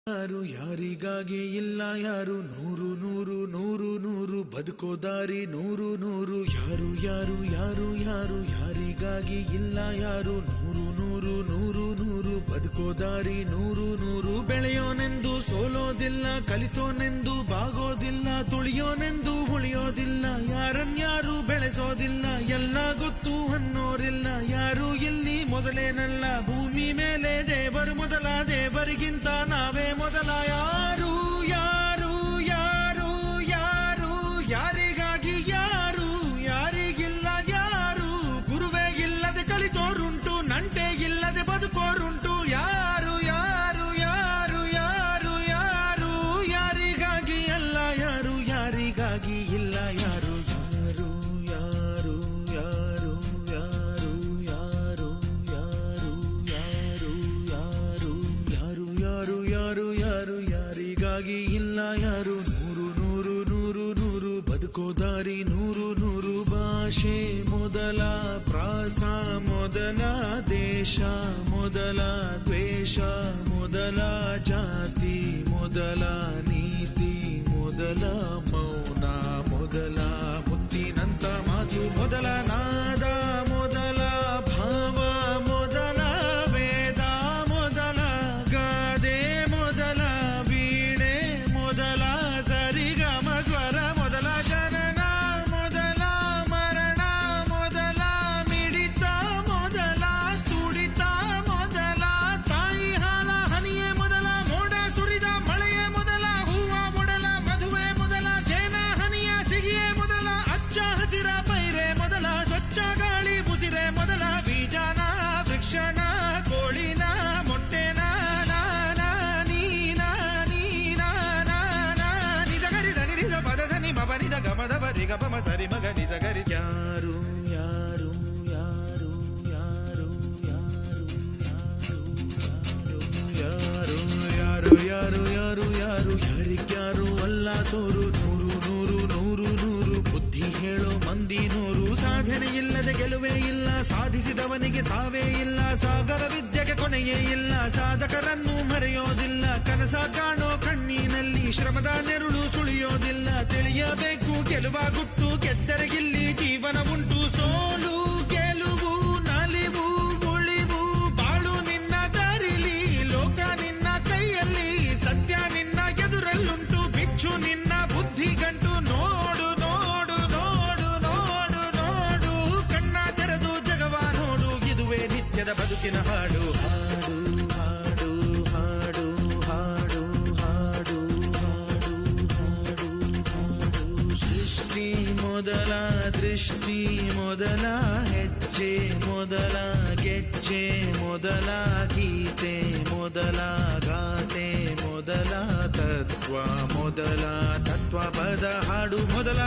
ಯಾರು ಯಾರಿಗಾಗಿ ಇಲ್ಲ ಯಾರು ನೂರು ನೂರು ನೂರು ನೂರು ಬದುಕೋ ದಾರಿ ನೂರು ನೂರು ಯಾರು ಯಾರು ಯಾರು ಯಾರು ಯಾರಿಗಾಗಿ ಇಲ್ಲ ಯಾರು ನೂರು ನೂರು ನೂರು ನೂರು ಬದುಕೋ ದಾರಿ ನೂರು ನೂರು ಬೆಳೆಯೋನೆಂದು ಸೋಲೋದಿಲ್ಲ ಕಲಿತೋನೆಂದು ಬಾಗೋದಿಲ್ಲ ತುಳಿಯೋನೆಂದು ಉಳಿಯೋದಿಲ್ಲ ಯಾರನ್ಯಾರು ಬೆಳೆಸೋದಿಲ್ಲ ಎಲ್ಲ ಗೊತ್ತು ಅನ್ನೋರಿಲ್ಲ ಯಾರು ಇಲ್ಲಿ ಮೊದಲೇನಲ್ಲ ಭೂಮಿ ಮೇಲೆ ದೇವರು ಮೊದಲ ದೇವರಿಗಿಂತ ನಾವೇ ಮೊದಲ ಯಾರು ಯಾರು ಯಾರು ಯಾರು ಯಾರಿಗಾಗಿ ಯಾರು ಯಾರಿಗಿಲ್ಲ ಯಾರು ಗುರುವೇ ಇಲ್ಲದೆ ಕಲಿತೋರುಂಟು ನಂಟೆ ಇಲ್ಲದೆ ಬದುಕೋರುಂಟು ಯಾರು ಯಾರು ಯಾರು ಯಾರು ಯಾರು ಯಾರಿಗಾಗಿ ಅಲ್ಲ ಯಾರು ಯಾರಿಗಾಗಿ ಇಲ್ಲ ಯಾರು ಯಾರು ಯಾರು ಯಾರು ಯಾರು ಯಾರು ಯಾರು ಯಾರು ಯಾರು ಯಾರು ಯಾರು ಯಾರು ಯಾರಿಗಾಗಿ ಇಲ್ಲ ಯಾರು ನೂರು ನೂರು ನೂರು ನೂರು ಬದುಕೋ ದಾರಿ ನೂರು ನೂರು ಭಾಷೆ ಮೊದಲ ಪ್ರಾಸ ಮೊದಲ ದೇಶ ಮೊದಲ ದ್ವೇಷ ಮೊದಲ ಜಾತಿ ಮೊದಲ ನೀತಿ ಮೊದಲ ಮೌನ ಮೊದಲ ಮುತ್ತಿನಂತ ಮಾತು ಮೊದಲ ನಾದ ಮೊದಲ ಭಾವ ಮೊದಲ ವೇದ ಮೊದಲ ಗಾದೆ ಮೊದಲ ವೀಣೆ ಮೊದಲ ಸರಿಗಮ ಸ್ವರ ಮೊದಲ ಜನನ ಮೊದಲ ಮರಣ ಮೊದಲ ಮಿಡಿತ ಮೊದಲ ತುಡಿತ ಮೊದಲ ತಾಯಿ ಹಾಲ ಹನಿಯೇ ಮೊದಲ ಮೋಡ ಸುರಿದ ಮಳೆಯೇ ಮೊದಲ ಹೂವ ಮೊದಲ ಮದುವೆ ಮೊದಲ ಜೇನ ಹನಿಯ ಸಿಗಿಯೇ ಮೊದಲ ಅಚ್ಚ ಹಸಿರ ಪೈರೆ ಮೊದಲ ಸ್ವಚ್ಛ ಗಾಳಿ ಬುಸಿರೆ ಮೊದಲ ಬೀಜನ ವೃಕ್ಷನ ಕೋಳಿನ ಮೊಟ್ಟೆನ ನಿಜಗರಿದ ನಿರಿದ ಪದದ ನಿಮ ಬನಿದ ಗಮದ ಬರಿ ಗಮ ಸರಿ ಮಗ ನಿಜಗರಿ ಯಾರು ಯಾರು ಯಾರು ಯಾರು ಯಾರು ಯಾರು ಯಾರು ಯಾರು ಯಾರು ಯಾರಿಗ್ಯಾರು ಅಲ್ಲ ಸೋರು ನೂರು ನೂರು ನೂರು ನೂರು ಬುದ್ಧಿ ಹೇಳೋ ಮಂದಿ ನೂರು ಸಾಧನೆ ಇಲ್ಲದೆ ಗೆಲುವೇ ಇಲ್ಲ ಸಾಧಿಸಿದವನಿಗೆ ಸಾವೇ ಇಲ್ಲ ಸಾಗರ ವಿದ್ಯೆಗೆ ಕೊನೆಯೇ ಇಲ್ಲ ಸಾಧಕರನ್ನು ಮರೆಯೋದಿಲ್ಲ ಕನಸ ಕಾಣೋ ಕಣ್ಣಿನಲ್ಲಿ ಶ್ರಮದ ನೆರುಳು ಸುಳಿಯೋದಿಲ್ಲ ತಿಳಿಯಬೇಕು ಗೆಲುವ ಗುಟ್ಟು ಗೆದ್ದರೆ ಇಲ್ಲಿ ಜೀವನ ಉಂಟು ಸೋಲು ಗೆಲುವು ನಲಿವು ಉಳಿವು ಬಾಳು ನಿನ್ನ ದಾರಿಲಿ ಲೋಕ ನಿನ್ನ ಕೈಯಲ್ಲಿ ಸತ್ಯ ನಿನ್ನ ಎದುರಲ್ಲುಂಟು ಬಿಚ್ಚು ನಿನ್ನ ಬುದ್ಧಿ ಗಂಟು ನೋಡು ನೋಡು ನೋಡು ನೋಡು ನೋಡು ಕಣ್ಣ ತೆರೆದು ಜಗವ ನೋಡು ಇದುವೇ ನಿತ್ಯದ ಬದುಕಿನ ಹಾಡು ಹಾಡು ಹಾಡು ಹಾಡು ಹಾಡು ಹಾಡು ಹಾಡು ಹಾಡು ಸೃಷ್ಟಿ ಮೊದಲ ದೃಷ್ಟಿ ಮೊದಲ ಹೆಜ್ಜೆ ಮೊದಲ ಗೆಜ್ಜೆ ಮೊದಲ ಗೀತೆ ಮೊದಲ ಗಾತೆ ಮೊದಲ ತತ್ವ ಮೊದಲ ತತ್ವ ಪದ ಹಾಡು ಮೊದಲ